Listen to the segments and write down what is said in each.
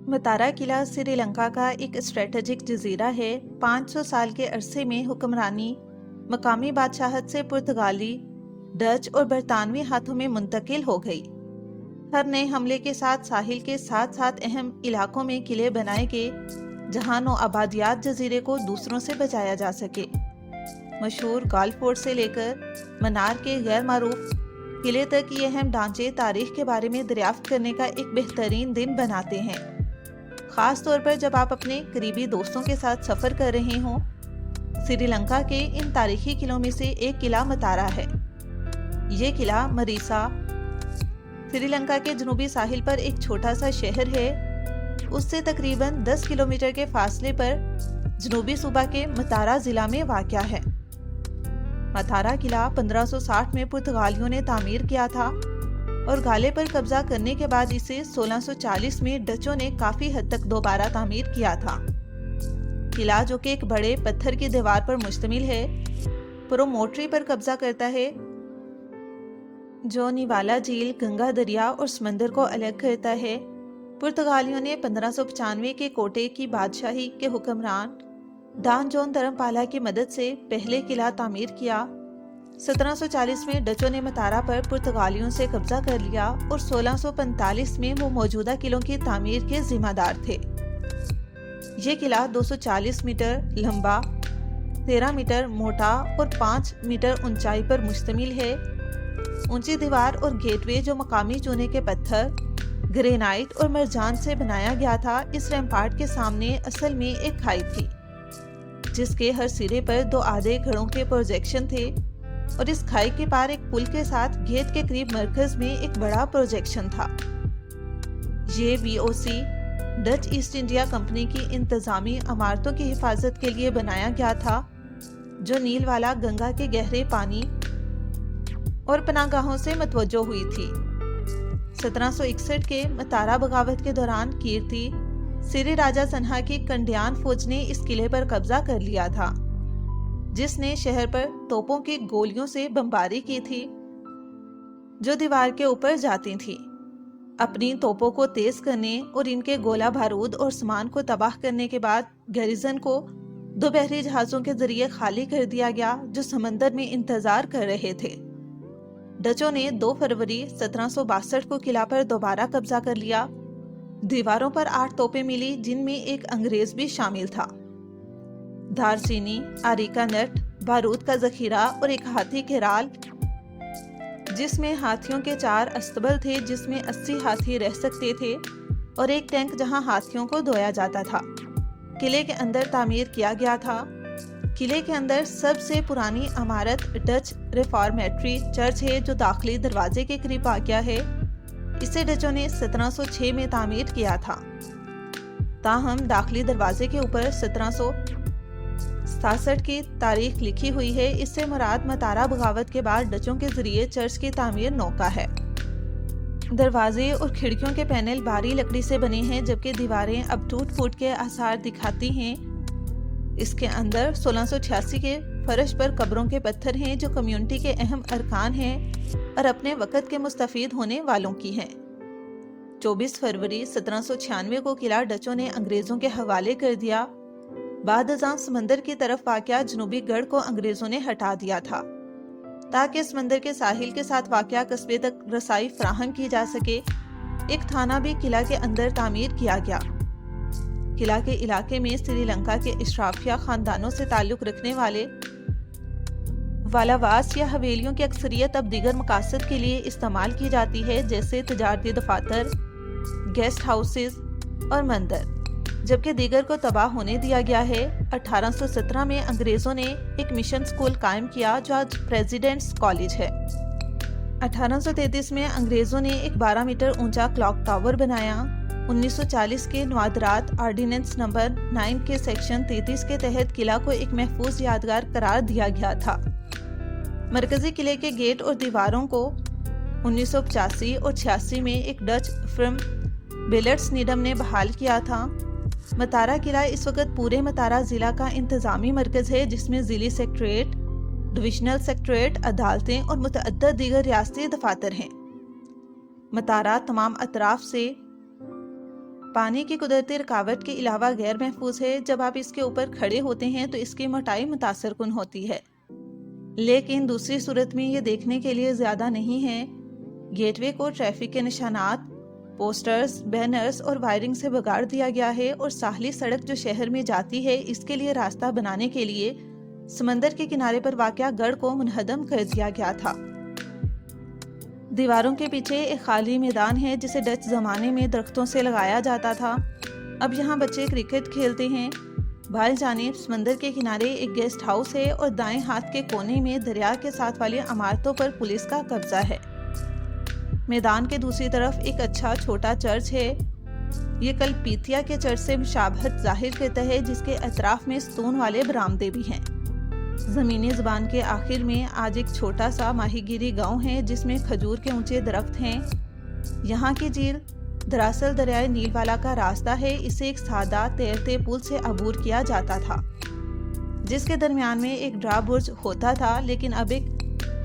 मतारा किला श्रीलंका का एक स्ट्रेटेजिक जजीरा है। 500 साल के अरसे में हुक्मरानी मकामी बादशाहत से पुर्तगाली, डच और बरतानवी हाथों में मुंतकिल हो गई। हर नए हमले के साथ साहिल के साथ साथ अहम इलाकों में किले बनाए गए जहां नो आबादियात जजीरे को दूसरों से बचाया जा सके। मशहूर गाल्फ फोर्ट से लेकर मनार के गैर मारूफ किले तक ये अहम ढांचे तारीख के बारे में दरियाफ्त करने का एक बेहतरीन दिन बनाते हैं, खास तौर पर जब आप अपने करीबी दोस्तों के साथ सफर कर रहे हों। श्रीलंका के इन तारीखी किलों में से एक किला मतारा है। ये किला मरीसा श्रीलंका के जनूबी साहिल पर एक छोटा सा शहर है। उससे तकरीबन 10 किलोमीटर के फासले पर जनूबी सूबा के मतारा जिला में वाक़या है। मतारा किला 1560 में पुर्तगालियों ने तामीर किया था और गाले पर कब्जा करने के बाद इसे 1640 में डचों ने काफी हद तक दोबारा तामीर किया था। किला, जो कि एक बड़े पत्थर की दीवार पर मुश्तमिल है, प्रोमोटरी पर कब्जा करता है, जो निवाला झील, गंगा दरिया और समंदर को अलग करता है। पुर्तगालियों ने 1595 के कोटे की बादशाही के हुक्मरान डान जॉन धर्मपाला की मदद से पहले किला तामीर किया। 1740 में डचों ने मतारा पर पुर्तगालियों से कब्जा कर लिया और 1645 में वो मौजूदा किलों की तामीर के जिम्मेदार थे। ये किला 240 मीटर लंबा, 13 मीटर मोटा और 5 मीटर ऊंचाई पर मुश्तमिल है। ऊंची दीवार और गेटवे, जो मकामी चूने के पत्थर, ग्रेनाइट और मरजान से बनाया गया था, इस रैम्पार्ट के सामने असल में एक खाई थी, जिसके हर सिरे पर 2 आधे घड़ों के प्रोजेक्शन थे और इस खाई के पार एक पुल के साथ गेट के करीब मरकज में एक बड़ा प्रोजेक्शन था। ये VOC Dutch east India company की इंतजामी इमारतों की हिफाजत के लिए बनाया गया था, जो नील वाला गंगा के गहरे पानी और पनाहगाहों से मतवज्जो हुई थी। 1761 के मतारा बगावत के दौरान कीर्ति सिरी राजा सन्हा की कंडियान फौज ने इस किले पर कब्जा कर लिया था, जिसने शहर पर तोपों की गोलियों से बमबारी की थी, जो दीवार के ऊपर जाती थी। अपनी तोपों को तेज करने और इनके गोला बारूद और सामान को तबाह करने के बाद गैरिजन को 2 बहरी जहाजों के जरिए खाली कर दिया गया, जो समंदर में इंतजार कर रहे थे। डचों ने 2 फरवरी 1762 को किला पर दोबारा कब्जा कर लिया। दीवारों पर 8 तोपें मिली, जिनमें एक अंग्रेज भी शामिल था। दारचीनी, आरिका नट, बारूद का जखीरा और एक हाथी के राल, जिसमें हाथियों के 4 अस्तबल थे, जिसमें 80 हाथी रह सकते थे, और एक टैंक जहां हाथियों को धोया जाता था, किले के अंदर तामीर किया गया था। किले के अंदर सबसे पुरानी इमारत डच रिफॉर्मेटरी चर्च है, जो दाखिली दरवाजे के करीब वाक़या है। इसे डचों ने 1706 में तामीर किया था। ताहम दाखिली दरवाजे के ऊपर 1767 की तारीख लिखी हुई है। इससे मुराद मतारा बगावत के बाद डचों के जरिए चर्च की तामीर नौ का है। दरवाजे और खिड़कियों के पैनल भारी लकड़ी से बने हैं, जबकि दीवारें अब टूट फूट के आसार दिखाती हैं। इसके अंदर 1686 के फर्श पर कब्रों के पत्थर हैं, जो कम्युनिटी के अहम अरकान हैं और अपने वक़्त के मुस्तफीद होने वालों की हैं। 24 फरवरी 1796 को किला डचों ने अंग्रेजों के हवाले कर दिया। बाद अज़ां समंदर की तरफ वाक़या जनूबी गढ़ को अंग्रेजों ने हटा दिया था, ताकि समंदर के साहिल के साथ वाक़या कस्बे तक रसाई फराहम की जा सके। एक थाना भी किला के अंदर तामीर किया गया। किला के इलाके में श्रीलंका के इशराफिया खानदानों से ताल्लुक रखने वाले वालावास या हवेलियों की अक्सरियत अब दीगर मकासद के लिए इस्तेमाल की जाती है, जैसे तजारती दफातर, गेस्ट हाउसेज और मंदिर, जबकि दीगर को तबाह होने दिया गया है। 1817 में अंग्रेजों ने एक मिशन स्कूल कायम किया, जो आज प्रेसिडेंट्स कॉलेज है। 1833 में अंग्रेजों ने एक 12 मीटर ऊंचा क्लॉक टावर बनाया। 1940 के नवादरात आर्डिनेंस नंबर 9 के सेक्शन 33 के तहत किला को एक महफूज यादगार करार दिया गया था। मरकजी किले के गेट और दीवारों को 1985 और 86 में एक डच फिल्म बिलर्ट्स नीडम ने बहाल किया था। मतारा किला इस वक्त पूरे मतारा जिला का इंतजामी मरकज है, जिसमें जिली सेक्रेटरीट, डिविजनल सेक्रेटरीट, अदालतें और मुतअद्दिद दीगर रियासती दफातर हैं। मतारा तमाम अतराफ से پانی کی قدرتی رکاوٹ کے علاوہ غیر محفوظ ہے۔ جب آپ اس کے اوپر کھڑے ہوتے ہیں تو اس کی موٹائی متاثر کن ہوتی ہے، لیکن دوسری صورت میں یہ دیکھنے کے لیے زیادہ نہیں ہے۔ گیٹ وے کو ٹریفک کے نشانات، پوسٹرز، بینرز اور وائرنگ سے بگاڑ دیا گیا ہے، اور ساحلی سڑک جو شہر میں جاتی ہے اس کے لیے راستہ بنانے کے لیے سمندر کے کنارے پر واقع گڑھ کو منہدم کر دیا گیا تھا۔ دیواروں کے پیچھے ایک خالی میدان ہے جسے ڈچ زمانے میں درختوں سے لگایا جاتا تھا۔ اب یہاں بچے کرکٹ کھیلتے ہیں۔ بائیں جانب سمندر کے کنارے ایک گیسٹ ہاؤس ہے، اور دائیں ہاتھ کے کونے میں دریا کے ساتھ والی عمارتوں پر پولیس کا قبضہ ہے۔ میدان کے دوسری طرف ایک اچھا چھوٹا چرچ ہے۔ یہ کلپیتیا کے چرچ سے مشابہت ظاہر کرتا ہے، جس کے اطراف میں ستون والے برآمدے بھی ہیں۔ زمینی زبان کے آخر میں آج ایک چھوٹا سا ماہی گیری گاؤں ہے جس میں کھجور کے اونچے درخت ہیں۔ یہاں کی جھیل دراصل دریائے نیل والا کا راستہ ہے۔ اسے ایک سادہ تیرتے پل سے عبور کیا جاتا تھا، جس کے درمیان میں ایک ڈرا برج ہوتا تھا، لیکن اب ایک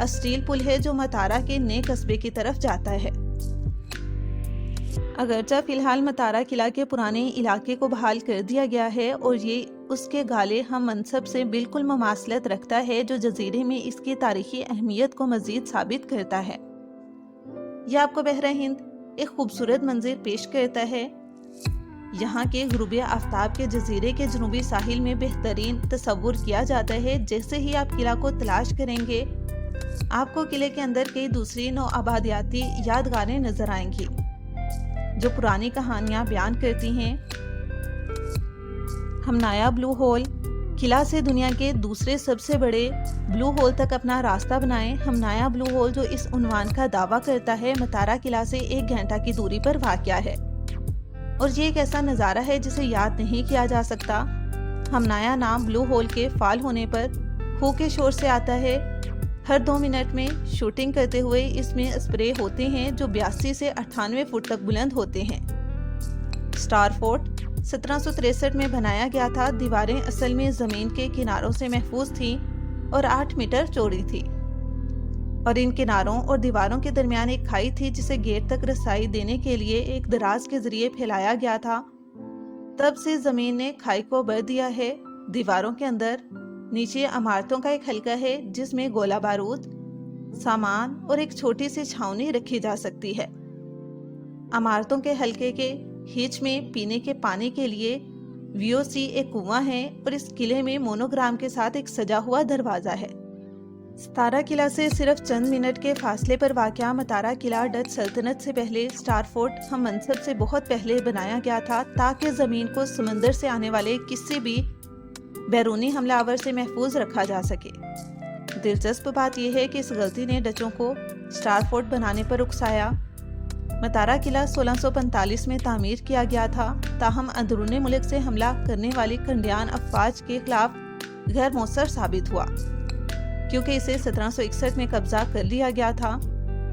اسٹیل پل ہے جو متارا کے نئے قصبے کی طرف جاتا ہے۔ اگرچہ فی الحال متارا قلعہ کے پرانے علاقے کو بحال کر دیا گیا ہے، اور یہ اس کے گالے ہم منصب سے بالکل مماثلت رکھتا ہے، جو جزیرے میں اس کی تاریخی اہمیت کو مزید ثابت کرتا ہے۔ یہ آپ کو بحر ہند ایک خوبصورت منظر پیش کرتا ہے۔ یہاں کے غروب آفتاب کے جزیرے کے جنوبی ساحل میں بہترین تصور کیا جاتا ہے۔ جیسے ہی آپ قلعہ کو تلاش کریں گے، آپ کو قلعے کے اندر کئی دوسری نو آبادیاتی یادگاریں نظر آئیں گی جو پرانی کہانیاں بیان کرتی ہیں۔ ہمنایا بلو ہول قلعہ سے دنیا کے دوسرے سب سے بڑے بلو ہول تک اپنا راستہ بنائیں۔ ہمنایا بلو ہول، جو اس عنوان کا دعویٰ کرتا ہے، متارا قلعہ سے 1 گھنٹہ کی دوری پر واقع ہے، اور یہ ایک ایسا نظارہ ہے جسے یاد نہیں کیا جا سکتا۔ ہمنایا نام بلو ہول کے فعال ہونے پر ہو کے شور سے آتا ہے۔ ہر 2 منٹ میں شوٹنگ کرتے ہوئے اس میں اسپرے ہوتے ہیں جو 82 سے 98 فٹ تک بلند ہوتے ہیں۔ سٹار فورٹ 1763 میں بنایا گیا تھا۔ دیواریں اصل میں زمین کے کناروں سے محفوظ تھیں اور 8 میٹر چوڑی تھی، اور ان کناروں اور دیواروں کے درمیان ایک کھائی تھی جسے گیٹ تک رسائی دینے کے لیے ایک دراز کے ذریعے پھیلایا گیا تھا۔ تب سے زمین نے کھائی کو بھر دیا ہے۔ دیواروں کے اندر نیچے عمارتوں کا ایک حلقہ ہے جس میں گولہ بارود، سامان اور ایک چھوٹی سی چھاؤنی رکھی جا سکتی ہے۔ عمارتوں کے حلقے کے ہیچ میں پینے کے پانی کے لیے VOC ایک کنواں ہے، اور اس قلعے میں مونوگرام کے ساتھ ایک سجا ہوا دروازہ ہے۔ ستارہ قلعہ سے صرف چند منٹ کے فاصلے پر واقع متارا قلعہ ڈچ سلطنت سے پہلے سٹار فورٹ ہم منصب سے بہت پہلے بنایا گیا تھا، تاکہ زمین کو سمندر سے آنے والے کسی بھی بیرونی حملہ آور سے محفوظ رکھا جا سکے۔ دلچسپ بات یہ ہے کہ اس غلطی نے ڈچوں کو سٹار فورٹ بنانے پر اکسایا۔ متارا قلعہ 1645 میں تعمیر کیا گیا تھا، تاہم اندرون ملک سے حملہ کرنے والی کنڈیان افواج کے خلاف غیر مؤثر ثابت ہوا، کیونکہ اسے 1761 میں قبضہ کر لیا گیا تھا۔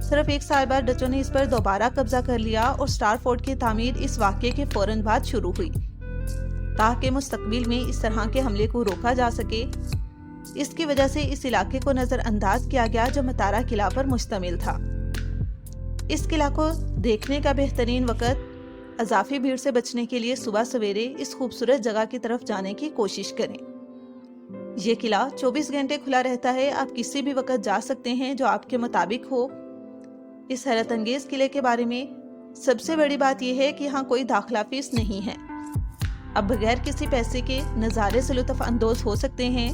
صرف 1 سال بعد ڈچوں نے اس پر دوبارہ قبضہ کر لیا، اور سٹار فورٹ کی تعمیر اس واقعے کے فوراً بعد شروع ہوئی، تاکہ مستقبل میں اس طرح کے حملے کو روکا جا سکے۔ اس کی وجہ سے اس علاقے کو نظر انداز کیا گیا جو متارا قلعہ پر مشتمل تھا۔ اس قلعہ کو دیکھنے کا بہترین وقت اضافی بھیڑ سے بچنے کے لیے صبح سویرے اس خوبصورت جگہ کی طرف جانے کی کوشش کریں۔ یہ قلعہ 24 گھنٹے کھلا رہتا ہے، آپ کسی بھی وقت جا سکتے ہیں جو آپ کے مطابق ہو۔ اس حیرت انگیز قلعے کے بارے میں سب سے بڑی بات یہ ہے کہ یہاں کوئی داخلہ فیس نہیں ہے، آپ بغیر کسی پیسے کے نظارے سے لطف اندوز ہو سکتے ہیں۔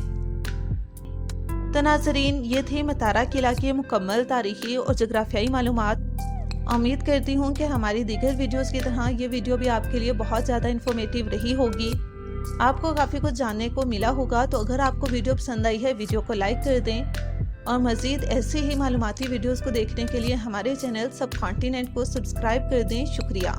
تو ناظرین، یہ تھی متارا قلعہ کی مکمل تاریخی اور جغرافیائی معلومات۔ امید کرتی ہوں کہ ہماری دیگر ویڈیوز کی طرح یہ ویڈیو بھی آپ کے لیے بہت زیادہ انفارمیٹیو رہی ہوگی، آپ کو کافی کچھ جاننے کو ملا ہوگا۔ تو اگر آپ کو ویڈیو پسند آئی ہے، ویڈیو کو لائک کر دیں، اور مزید ایسی ہی معلوماتی ویڈیوز کو دیکھنے کے لیے ہمارے چینل سب کانٹیننٹ کو سبسکرائب کر دیں۔ شکریہ۔